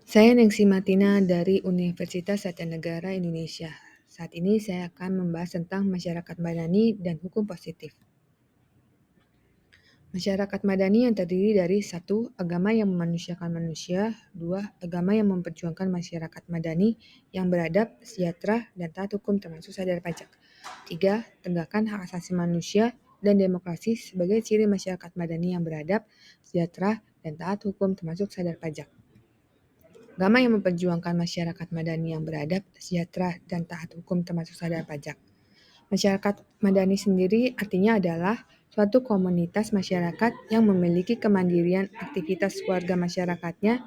Saya Ningsi Martina dari Universitas Satyanegara Indonesia. Saat ini saya akan membahas tentang masyarakat madani dan hukum positif. Masyarakat madani yang terdiri dari 1. Agama yang memanusiakan manusia. 2. Agama yang memperjuangkan masyarakat madani yang beradab, sejahtera, dan taat hukum termasuk sadar pajak. 3. Tegakkan hak asasi manusia dan demokrasi sebagai ciri masyarakat madani yang beradab, sejahtera, dan taat hukum termasuk sadar pajak. Agama yang memperjuangkan masyarakat madani yang beradab, sejahtera, dan taat hukum termasuk sadar pajak. Masyarakat madani sendiri artinya adalah suatu komunitas masyarakat yang memiliki kemandirian aktivitas warga masyarakatnya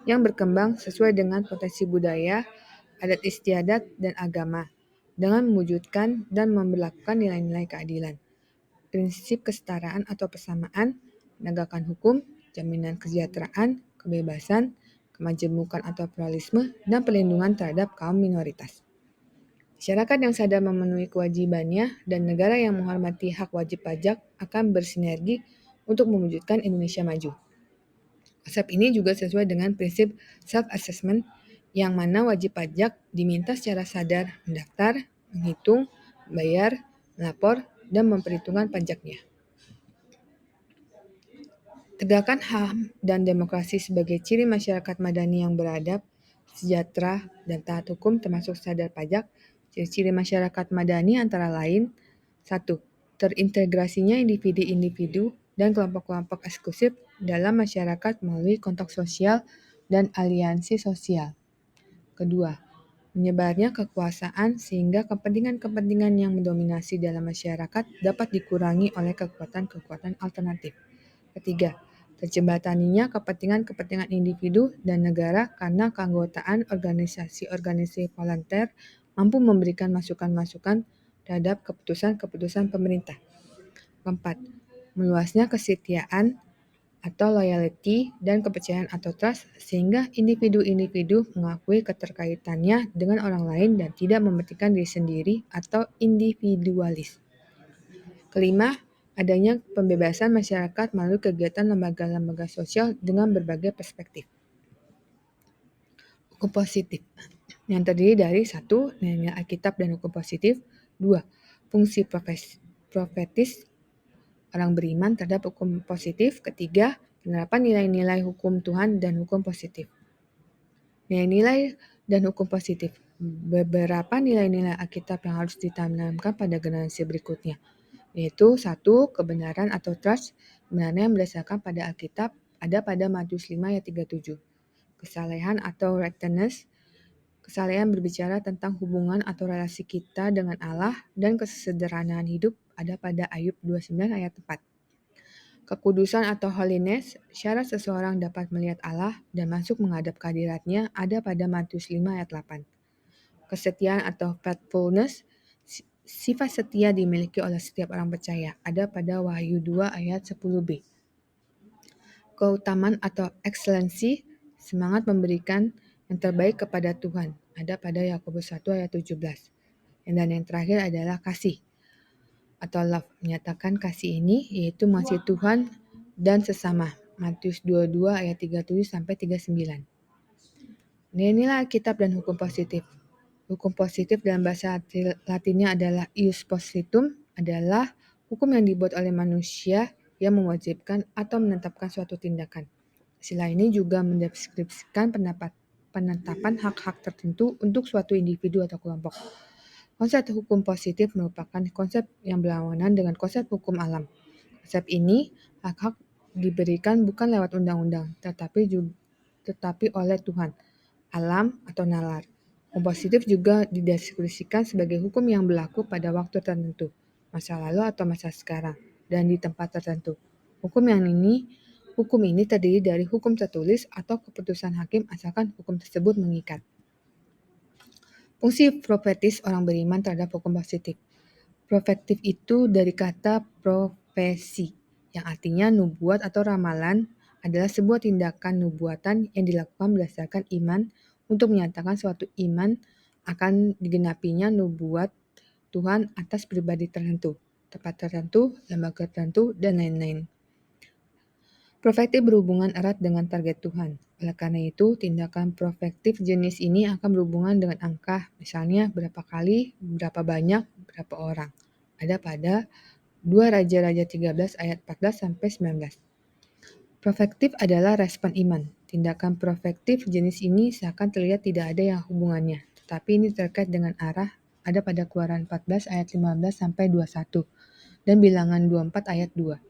yang berkembang sesuai dengan potensi budaya, adat istiadat, dan agama, dengan mewujudkan dan memberlakukan nilai-nilai keadilan, prinsip kesetaraan atau persamaan, penegakan hukum, jaminan kesejahteraan, kebebasan, kemajemukan atau pluralisme, dan perlindungan terhadap kaum minoritas. Masyarakat yang sadar memenuhi kewajibannya dan negara yang menghormati hak wajib pajak akan bersinergi untuk mewujudkan Indonesia maju. Konsep ini juga sesuai dengan prinsip self-assessment yang mana wajib pajak diminta secara sadar mendaftar, menghitung, membayar, melapor, dan memperhitungkan pajaknya. Tegakkan HAM dan demokrasi sebagai ciri masyarakat madani yang beradab, sejahtera, dan taat hukum termasuk sadar pajak. Ciri-ciri masyarakat madani antara lain: 1. Terintegrasinya individu-individu dan kelompok-kelompok eksklusif dalam masyarakat melalui kontak sosial dan aliansi sosial. Kedua, menyebarnya kekuasaan sehingga kepentingan-kepentingan yang mendominasi dalam masyarakat dapat dikurangi oleh kekuatan-kekuatan alternatif. Ketiga, terjembataninya kepentingan-kepentingan individu dan negara karena keanggotaan organisasi-organisasi volunteer mampu memberikan masukan-masukan terhadap keputusan-keputusan pemerintah. Keempat, meluasnya kesetiaan atau loyalty dan kepercayaan atau trust sehingga individu-individu mengakui keterkaitannya dengan orang lain dan tidak mementingkan diri sendiri atau individualis. Kelima, adanya pembebasan masyarakat melalui kegiatan lembaga-lembaga sosial dengan berbagai perspektif. Hukum positif yang terdiri dari 1. Nilai Alkitab dan hukum positif. 2. Fungsi profetis orang beriman terhadap hukum positif. Ketiga, penerapan nilai-nilai hukum Tuhan dan hukum positif. Nilai-nilai dan hukum positif. Beberapa nilai-nilai Alkitab yang harus ditanamkan pada generasi berikutnya, yaitu 1. Kebenaran atau trust. Kebenaran yang berdasarkan pada Alkitab ada pada Matius 5 ayat 37. Kesalehan atau righteousness. Kesalehan berbicara tentang hubungan atau relasi kita dengan Allah dan kesederhanaan hidup ada pada Ayub 29 ayat 4. Kekudusan atau holiness, syarat seseorang dapat melihat Allah dan masuk menghadap kehadiratnya ada pada Matius 5 ayat 8. Kesetiaan atau faithfulness, sifat setia dimiliki oleh setiap orang percaya ada pada Wahyu 2 ayat 10b. Keutamaan atau excellency, semangat memberikan yang terbaik kepada Tuhan ada pada Yakobus 1 ayat 17. Dan yang terakhir adalah kasih atau love, menyatakan kasih ini yaitu mengasihi Tuhan dan sesama. Matius 22 ayat 37 sampai 39. Nilai Alkitab dan hukum positif. Hukum positif dalam bahasa Latinnya adalah ius positum, adalah hukum yang dibuat oleh manusia yang mewajibkan atau menetapkan suatu tindakan. Istilah ini juga mendeskripsikan penetapan hak-hak tertentu untuk suatu individu atau kelompok. Konsep hukum positif merupakan konsep yang berlawanan dengan konsep hukum alam. Konsep ini, hak-hak diberikan bukan lewat undang-undang, tetapi oleh Tuhan, alam atau nalar. Hukum positif juga dideskripsikan sebagai hukum yang berlaku pada waktu tertentu, masa lalu atau masa sekarang, dan di tempat tertentu. Hukum ini terdiri dari hukum tertulis atau keputusan hakim asalkan hukum tersebut mengikat. Fungsi profetis orang beriman terhadap hukum positif. Profetif itu dari kata profesi, yang artinya nubuat atau ramalan adalah sebuah tindakan nubuatan yang dilakukan berdasarkan iman untuk menyatakan suatu iman akan digenapinya nubuat Tuhan atas pribadi tertentu, tempat tertentu, lembaga tertentu, dan lain-lain. Prospektif berhubungan erat dengan target Tuhan. Oleh karena itu, tindakan prospektif jenis ini akan berhubungan dengan angka, misalnya berapa kali, berapa banyak, berapa orang. Ada pada 2 Raja-Raja 13 ayat 14-19. Prospektif adalah respon iman. Tindakan prospektif jenis ini seakan terlihat tidak ada yang hubungannya, tetapi ini terkait dengan arah, ada pada Keluaran 14 ayat 15-21 dan Bilangan 24 ayat 2.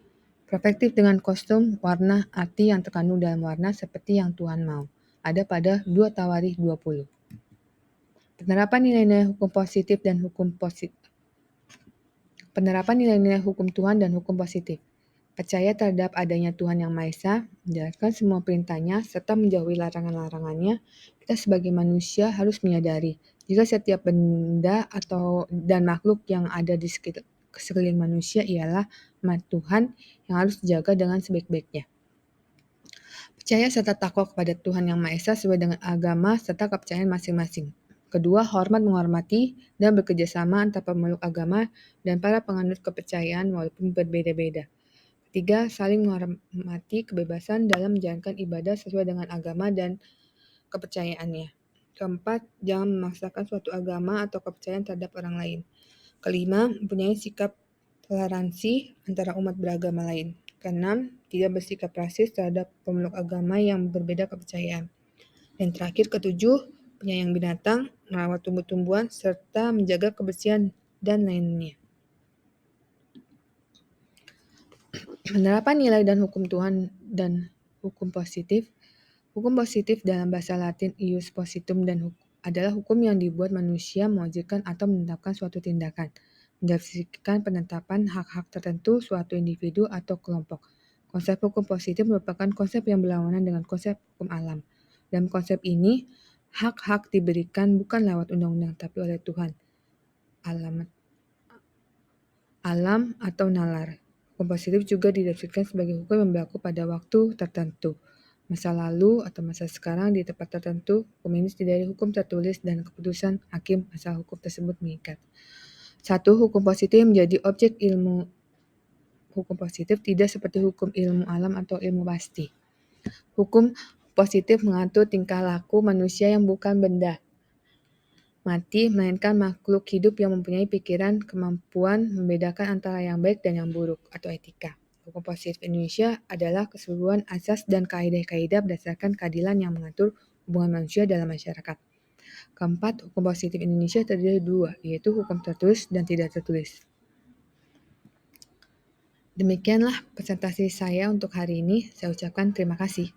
Prospektif dengan kostum, warna, arti yang terkandung dalam warna seperti yang Tuhan mau, ada pada 2 Tawarikh 20. Penerapan nilai-nilai hukum positif dan hukum positif. Penerapan nilai-nilai hukum Tuhan dan hukum positif. Percaya terhadap adanya Tuhan Yang Maha Esa, menjalankan semua perintahnya, serta menjauhi larangan-larangannya. Kita sebagai manusia harus menyadari, jika setiap benda dan makhluk yang ada di sekeliling manusia ialah umat Tuhan yang harus dijaga dengan sebaik-baiknya. Percaya serta takwa kepada Tuhan Yang Maha Esa sesuai dengan agama serta kepercayaan masing-masing. Kedua, hormat menghormati dan bekerjasama antara pemeluk agama dan para penganut kepercayaan walaupun berbeda-beda. Ketiga, saling menghormati kebebasan dalam menjalankan ibadah sesuai dengan agama dan kepercayaannya. Keempat, jangan memaksakan suatu agama atau kepercayaan terhadap orang lain. Kelima, mempunyai sikap toleransi antara umat beragama lain. Keenam, tidak bersikap rasis terhadap pemeluk agama yang berbeda kepercayaan. Dan terakhir, ketujuh, penyayang binatang, merawat tumbuh-tumbuhan, serta menjaga kebersihan dan lainnya. Penerapan nilai dan hukum Tuhan dan hukum positif. Hukum positif dalam bahasa Latin ius positum dan adalah hukum yang dibuat manusia mewajibkan atau menetapkan suatu tindakan, mendasarkan penetapan hak-hak tertentu suatu individu atau kelompok. Konsep hukum positif merupakan konsep yang berlawanan dengan konsep hukum alam. Dalam konsep ini, hak-hak diberikan bukan lewat undang-undang tapi oleh Tuhan, alam atau nalar. Hukum positif juga didefinisikan sebagai hukum yang berlaku pada waktu tertentu, masa lalu atau masa sekarang di tempat tertentu. Hukum ini terdiri dari hukum tertulis dan keputusan hakim asal hukum tersebut mengikat. 1. Hukum positif menjadi objek ilmu. Hukum positif tidak seperti hukum ilmu alam atau ilmu pasti. Hukum positif mengatur tingkah laku manusia yang bukan benda mati, melainkan makhluk hidup yang mempunyai pikiran, kemampuan membedakan antara yang baik dan yang buruk, atau etika. Hukum positif Indonesia adalah keseluruhan asas dan kaidah-kaidah berdasarkan keadilan yang mengatur hubungan manusia dalam masyarakat. Keempat, hukum positif Indonesia terdiri dari 2, yaitu hukum tertulis dan tidak tertulis. Demikianlah presentasi saya untuk hari ini. Saya ucapkan terima kasih.